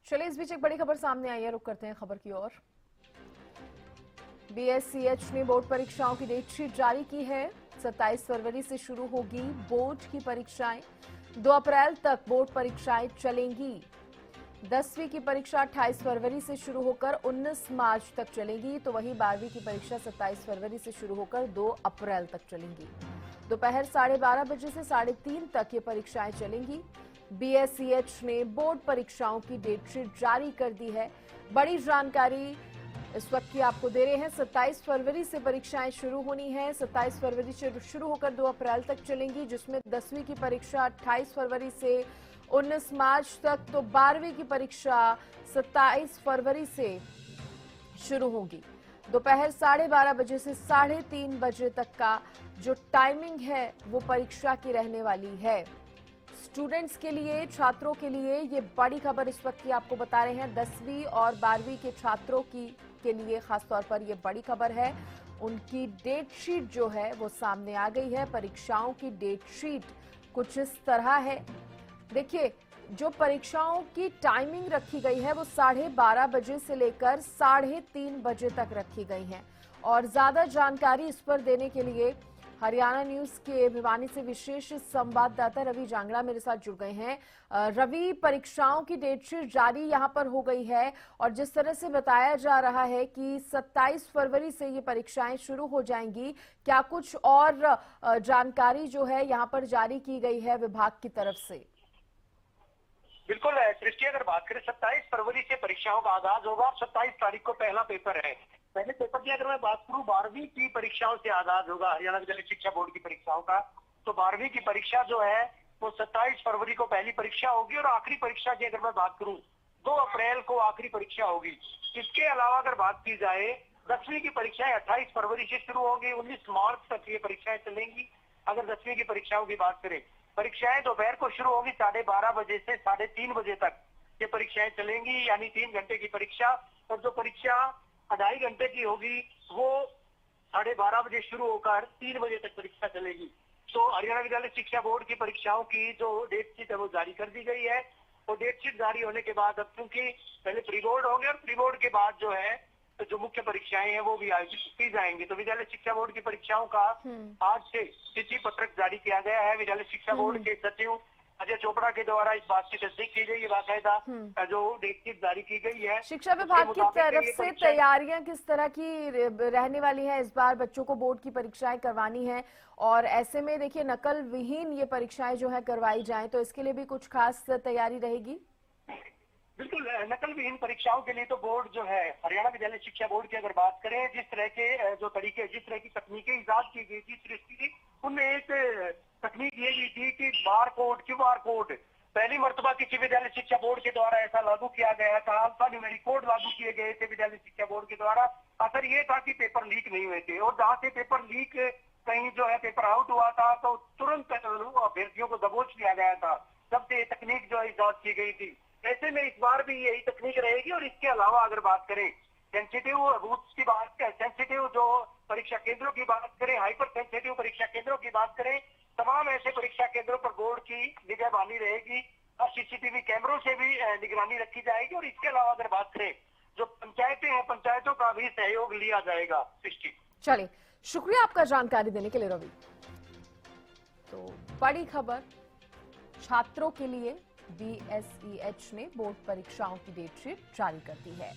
चलिए इस बीच एक बड़ी खबर सामने आई है, रुक करते हैं खबर की ओर। बीएसईएच ने बोर्ड परीक्षाओं की डेट शीट जारी की है। 27 फरवरी से शुरू होगी बोर्ड की परीक्षाएं। 2 अप्रैल तक बोर्ड परीक्षाएं चलेंगी। 10वीं की परीक्षा 28 फरवरी से शुरू होकर 19 मार्च तक चलेगी, तो वहीं 12वीं की परीक्षा 27 फरवरी से शुरू होकर 2 अप्रैल तक चलेंगी। दोपहर 12:30 बजे से 3:30 तक ये परीक्षाएं चलेंगी। बीएसईएच ने बोर्ड परीक्षाओं की डेट शीट जारी कर दी है। बड़ी जानकारी इस वक्त की आपको दे रहे हैं। 27 फरवरी से परीक्षाएं शुरू होनी है। 27 फरवरी से शुरू होकर 2 अप्रैल तक चलेंगी, जिसमें 10वीं की परीक्षा 28 फरवरी से 19 मार्च तक, तो 12वीं की परीक्षा 27 फरवरी से शुरू होगी। दोपहर 12:30 बजे से 3:30 बजे तक का जो टाइमिंग है वो परीक्षा की रहने वाली है। स्टूडेंट्स के लिए, छात्रों के लिए ये बड़ी खबर इस वक्त की आपको बता रहे हैं। 10वीं और 12वीं के छात्रों के लिए खासतौर पर ये बड़ी खबर है। उनकी डेट शीट जो है वो सामने आ गई है। परीक्षाओं की डेट शीट कुछ इस तरह है। देखिए, जो परीक्षाओं की टाइमिंग रखी गई है वो 12:30 बजे से लेकर 3:30 बजे तक रखी गई है। और ज्यादा जानकारी इस पर देने के लिए हरियाणा न्यूज के भिवानी से विशेष संवाददाता रवि जांगड़ा मेरे साथ जुड़ गए हैं। रवि, परीक्षाओं की डेट शीट जारी यहां पर हो गई है और जिस तरह से बताया जा रहा है कि 27 फरवरी से ये परीक्षाएं शुरू हो जाएंगी, क्या कुछ और जानकारी जो है यहां पर जारी की गई है विभाग की तरफ से? बिल्कुल सृष्टि, अगर बात करें 27 फरवरी से परीक्षाओं का आगाज होगा। 27 तारीख को पहला पेपर है। पहले पेपर की अगर मैं बात करूं, 12वीं की परीक्षाओं से आगाज होगा हरियाणा विद्यालय शिक्षा बोर्ड की परीक्षाओं का। तो 12वीं की परीक्षा जो है वो 27 फरवरी को पहली परीक्षा होगी और आखिरी परीक्षा की अगर मैं बात करूं 2 अप्रैल को आखिरी परीक्षा होगी। इसके अलावा अगर बात की जाए 10वीं की परीक्षाएं 28 फरवरी से शुरू होंगी, 19 मार्च तक ये परीक्षाएं चलेंगी। अगर 10वीं की परीक्षाओं की बात करें, परीक्षाएं दोपहर को शुरू होगी 12:30 बजे से 3:30 बजे तक ये परीक्षाएं चलेंगी, यानी 3 घंटे की परीक्षा। और जो परीक्षा 2.5 घंटे की होगी वो 12:30 बजे शुरू होकर 3 बजे तक परीक्षा चलेगी। तो हरियाणा विद्यालय शिक्षा बोर्ड की परीक्षाओं की जो डेट शीट है वो जारी कर दी गई है। और डेट शीट जारी होने के बाद अब क्योंकि पहले प्री बोर्ड होंगे और प्री बोर्ड के बाद जो है तो जो मुख्य परीक्षाएं हैं वो भी आयोजित की जाएंगी। तो विद्यालय शिक्षा बोर्ड की परीक्षाओं का आज से तिथि पत्रक जारी किया गया है। विद्यालय शिक्षा बोर्ड के सचिव अजय चोपड़ा के द्वारा इस बात की तस्दीक की गई है। बाकायदा जो डेट शीट जारी की गई है, शिक्षा विभाग की तरफ से तैयारियां किस तरह की रहने वाली है? इस बार बच्चों को बोर्ड की परीक्षाएं करवानी है और ऐसे में देखिए नकल विहीन ये परीक्षाएं जो है करवाई जाएं, तो इसके लिए भी कुछ खास तैयारी रहेगी? बिल्कुल, नकल विहीन परीक्षाओं के लिए तो बोर्ड जो है हरियाणा विद्यालय शिक्षा बोर्ड की अगर बात करें, जिस तरह के जो तरीके, जिस तरह की तकनीकें ईजाद की गई थी सृष्टि, उनमें एक तकनीक ये भी थी कि बार कोड, क्यूआर कोड पहली मर्तबा किसी विद्यालय शिक्षा बोर्ड के द्वारा ऐसा लागू किया गया था। अल्फा न्यूमेरिक कोड लागू किए गए थे विद्यालय शिक्षा बोर्ड के द्वारा। असर ये था कि पेपर लीक नहीं हुए थे और जहाँ से पेपर लीक कहीं जो है पेपर आउट हुआ था तो तुरंत अभ्यर्थियों को दबोच लिया गया था। तब से ये तकनीक जो ईजाद की गई थी। ऐसे में इस बार भी यही तकनीक रहेगी। और इसके अलावा अगर बात करें सेंसिटिव बूथ्स की बात करें, सेंसिटिव जो परीक्षा केंद्रों की बात करें, हाइपर सेंसिटिव परीक्षा केंद्रों की बात करें, तमाम ऐसे परीक्षा केंद्रों पर बोर्ड की निगरानी रहेगी और सीसीटीवी कैमरों से भी निगरानी रखी जाएगी। और इसके अलावा अगर बात करें जो पंचायतें हैं, पंचायतों का भी सहयोग लिया जाएगा। सृष्टि, चलिए, शुक्रिया आपका जानकारी देने के लिए रवि। तो बड़ी खबर छात्रों के लिए, बीएसईएच ने बोर्ड परीक्षाओं की डेट शीट जारी कर दी है।